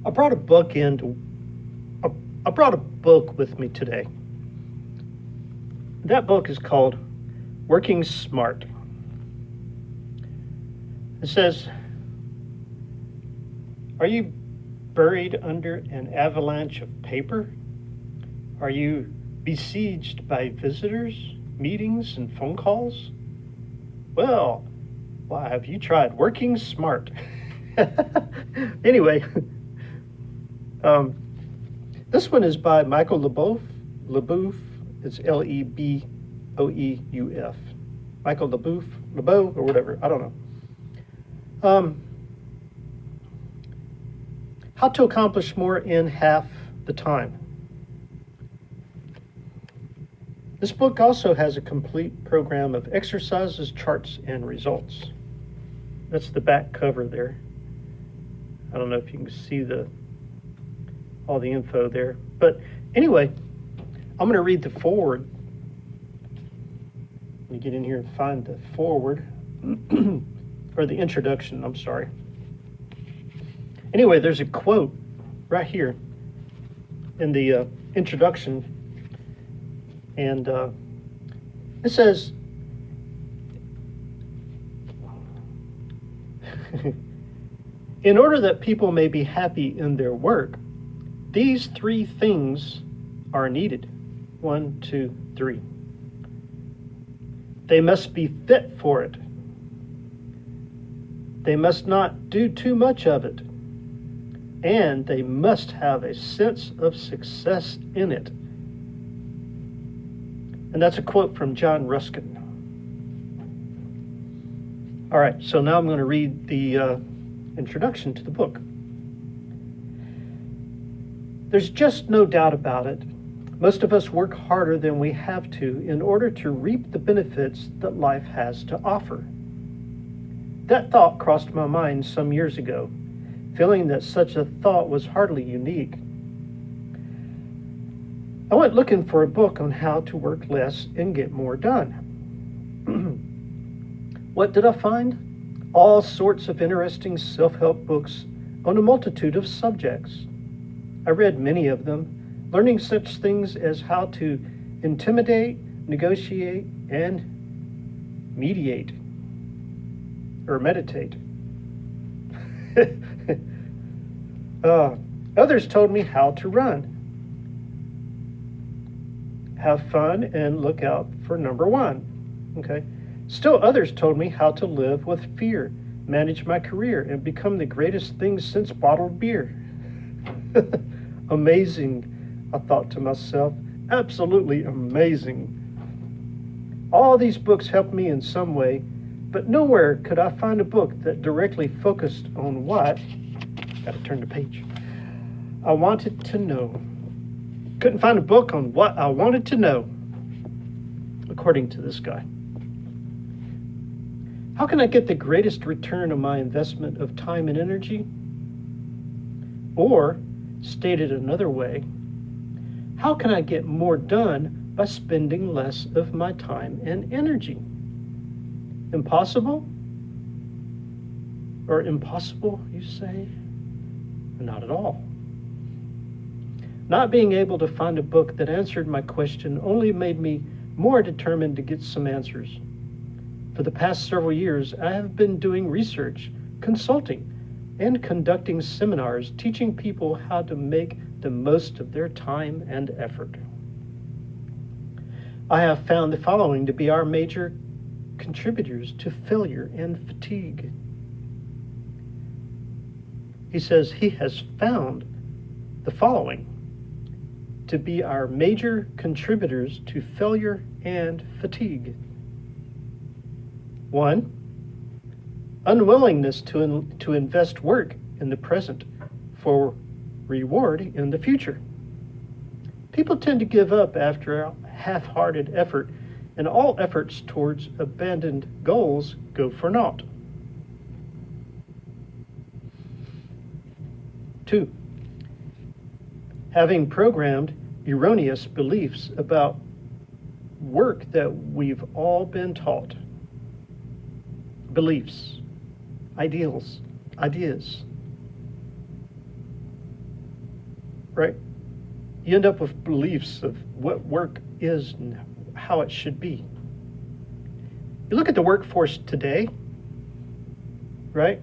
I brought a book into I brought a book with me today. That book is called Working Smart. It says, are you buried under an avalanche of paper? Are you besieged by visitors, meetings, and phone calls? Well, why have you tried Working Smart? Anyway, um, this one is by Michael LeBoeuf. LeBoeuf, it's Leboeuf. Michael LeBoeuf, or whatever, I don't know. How to accomplish more in half the time. This book also has a complete program of exercises, charts, and results. That's the back cover there. I don't know if you can see all the info there. But anyway, I'm going to read the foreword. Let me get in here and find the foreword, or the introduction, I'm sorry. Anyway, there's a quote right here in the introduction, and it says, in order that people may be happy in their work, these three things are needed. 1, 2, 3. They must be fit for it. They must not do too much of it. And they must have a sense of success in it. And that's a quote from John Ruskin. All right, so now I'm going to read the introduction to the book. There's just no doubt about it. Most of us work harder than we have to in order to reap the benefits that life has to offer. That thought crossed my mind some years ago, feeling that such a thought was hardly unique. I went looking for a book on how to work less and get more done. What did I find? All sorts of interesting self-help books on a multitude of subjects. I read many of them, learning such things as how to intimidate, negotiate, and mediate, or meditate. Others told me how to run, have fun, and look out for number one. Okay. Still others told me how to live with fear, manage my career, and become the greatest thing since bottled beer. Amazing, I thought to myself. Absolutely amazing. All these books helped me in some way, but nowhere could I find a book that directly focused on what, gotta turn the page, I wanted to know. Couldn't find a book on what I wanted to know, according to this guy. How can I get the greatest return on my investment of time and energy? Or, stated another way, how can I get more done by spending less of my time and energy? Impossible? Or impossible, you say? Not at all. Not being able to find a book that answered my question only made me more determined to get some answers. For the past several years, I have been doing research, consulting, and conducting seminars teaching people how to make the most of their time and effort. I have found the following to be our major contributors to failure and fatigue. He says he has found the following to be our major contributors to failure and fatigue. 1, unwillingness to invest work in the present for reward in the future. People tend to give up after a half-hearted effort, and all efforts towards abandoned goals go for naught. 2, having programmed erroneous beliefs about work that we've all been taught. Beliefs, ideals, ideas. right? You end up with beliefs of what work is and how it should be. You look at the workforce today, right?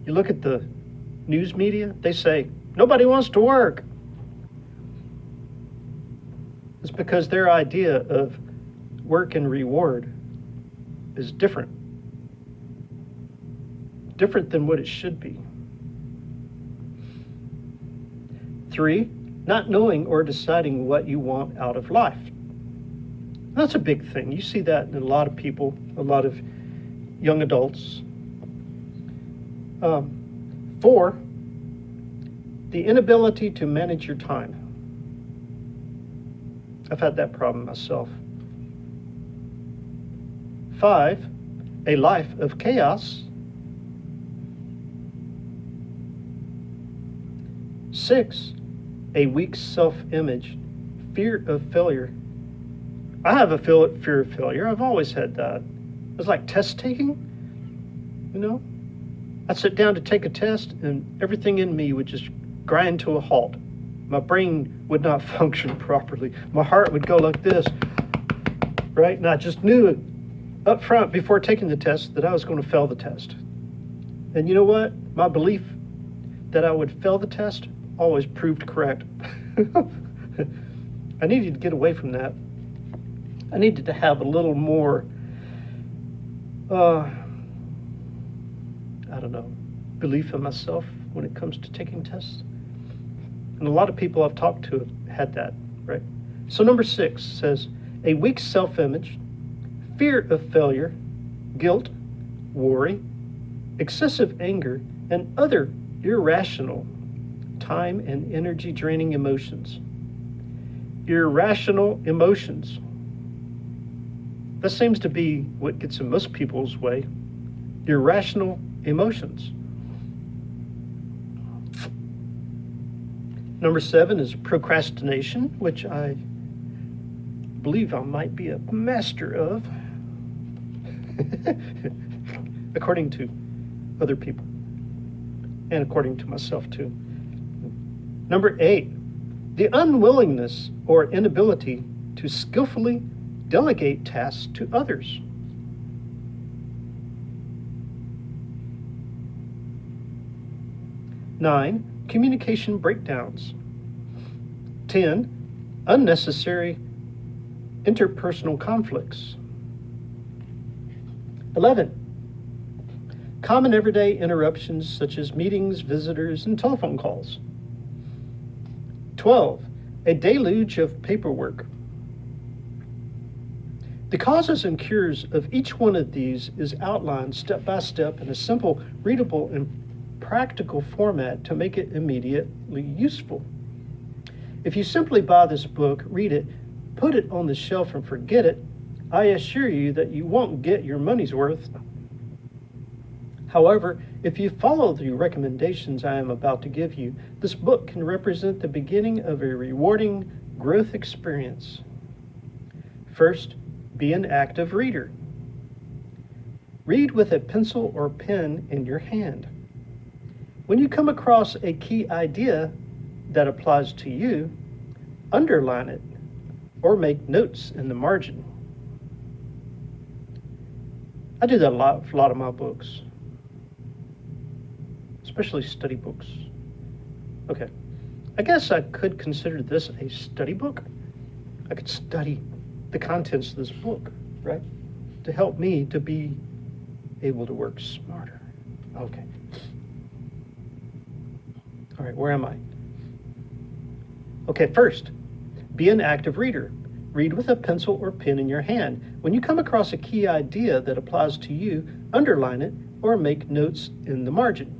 You look at the news media, they say, nobody wants to work. It's because their idea of work and reward is different than what it should be. 3, not knowing or deciding what you want out of life. That's a big thing. You see that in a lot of people, a lot of young adults. 4, the inability to manage your time. I've had that problem myself. 5, a life of chaos. 6, a weak self-image, fear of failure. I have a fear of failure. I've always had that. It's like test taking, you know? I'd sit down to take a test and everything in me would just grind to a halt. My brain would not function properly. My heart would go like this, right? And I just knew up front before taking the test that I was going to fail the test. And you know what? My belief that I would fail the test always proved correct. I needed to get away from that. I needed to have a little more, belief in myself when it comes to taking tests. And a lot of people I've talked to have had that, right? So number 6 says, a weak self-image, fear of failure, guilt, worry, excessive anger, and other irrational time and energy draining emotions. Irrational emotions. That seems to be what gets in most people's way. Irrational emotions. Number 7 is procrastination, which I believe I might be a master of, according to other people, and according to myself too. Number 8, the unwillingness or inability to skillfully delegate tasks to others. 9, communication breakdowns. 10, unnecessary interpersonal conflicts. 11, common everyday interruptions such as meetings, visitors, and telephone calls. 12, a deluge of paperwork. The causes and cures of each one of these is outlined step by step in a simple, readable, and practical format to make it immediately useful. If you simply buy this book, read it, put it on the shelf and forget it, I assure you that you won't get your money's worth. However, if you follow the recommendations I am about to give you, this book can represent the beginning of a rewarding growth experience. First, be an active reader. Read with a pencil or pen in your hand. When you come across a key idea that applies to you, underline it or make notes in the margin. I do that a lot for a lot of my books, especially study books. Okay, I guess I could consider this a study book. I could study the contents of this book, right? To help me to be able to work smarter. Okay. All right, where am I? Okay, first, be an active reader. Read with a pencil or pen in your hand. When you come across a key idea that applies to you, underline it or make notes in the margin.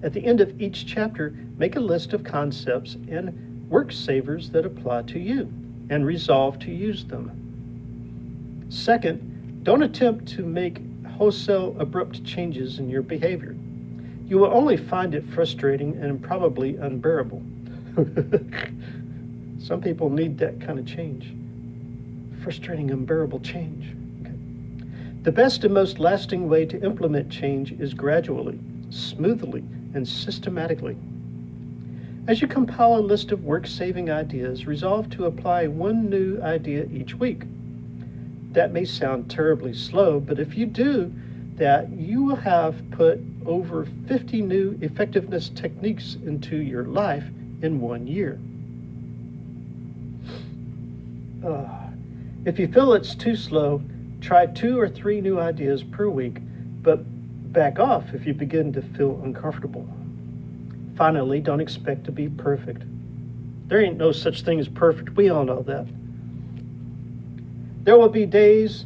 At the end of each chapter, make a list of concepts and work savers that apply to you and resolve to use them. Second, don't attempt to make wholesale abrupt changes in your behavior. You will only find it frustrating and probably unbearable. Some people need that kind of change. Frustrating, unbearable change. Okay. The best and most lasting way to implement change is gradually, smoothly, and systematically. As you compile a list of work-saving ideas, resolve to apply one new idea each week. That may sound terribly slow, but if you do that, you will have put over 50 new effectiveness techniques into your life in 1 year. If you feel it's too slow, try 2 or 3 new ideas per week, but back off if you begin to feel uncomfortable. Finally, don't expect to be perfect. There ain't no such thing as perfect. We all know that. There will be days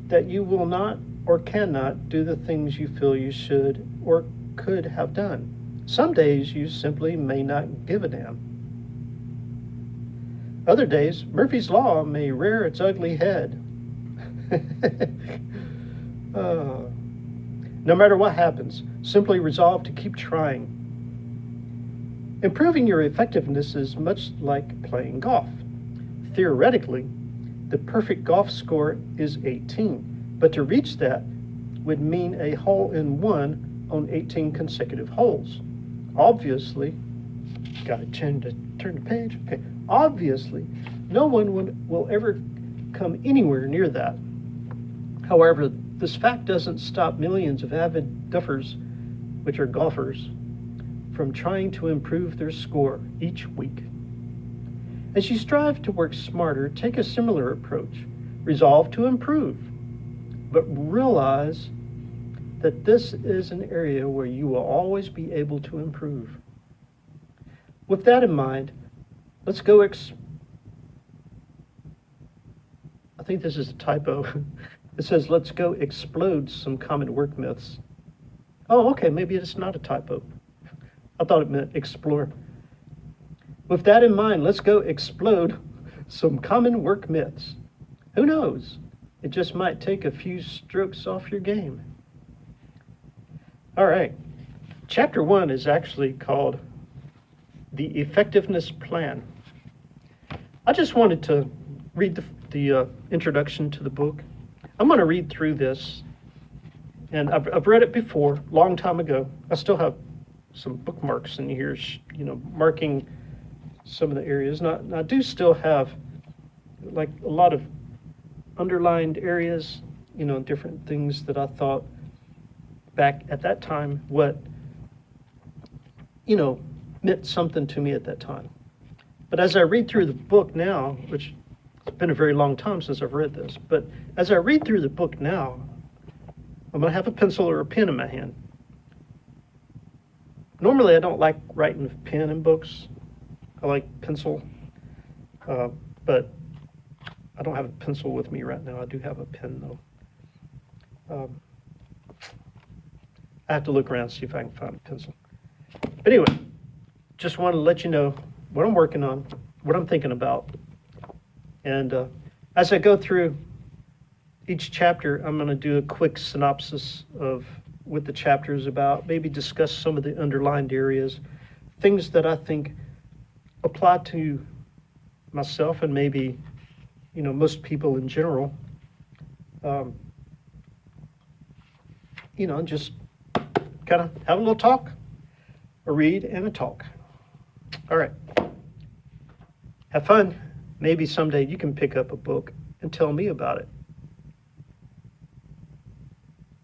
that you will not or cannot do the things you feel you should or could have done. Some days you simply may not give a damn. Other days, Murphy's Law may rear its ugly head. No matter what happens, simply resolve to keep trying. Improving your effectiveness is much like playing golf. Theoretically, the perfect golf score is 18, but to reach that would mean a hole-in-one on 18 consecutive holes. Obviously, gotta turn the page. Okay. Obviously, no one will ever come anywhere near that. However, this fact doesn't stop millions of avid duffers, which are golfers, from trying to improve their score each week. As you strive to work smarter, take a similar approach. Resolve to improve, but realize that this is an area where you will always be able to improve. With that in mind, let's go I think this is a typo. It says, let's go explode some common work myths. Oh, okay, maybe it's not a typo. I thought it meant explore. With that in mind, let's go explode some common work myths. Who knows? It just might take a few strokes off your game. All right. Chapter 1 is actually called The Effectiveness Plan. I just wanted to read the introduction to the book. I'm going to read through this, and I've read it before, long time ago. I still have some bookmarks in here, marking some of the areas. Now, I do still have like a lot of underlined areas, different things that I thought back at that time what, meant something to me at that time. But as I read through the book now, which it's been a very long time since I've read this, but as I read through the book now, I'm going to have a pencil or a pen in my hand. Normally, I don't like writing with pen in books. I like pencil, but I don't have a pencil with me right now. I do have a pen, though. I have to look around and see if I can find a pencil. But anyway, just want to let you know what I'm working on, what I'm thinking about. And as I go through each chapter, I'm going to do a quick synopsis of what the chapter is about, maybe discuss some of the underlined areas, things that I think apply to myself and maybe, most people in general. Just kind of have a little talk, a read and a talk. All right. Have fun. Maybe someday you can pick up a book and tell me about it.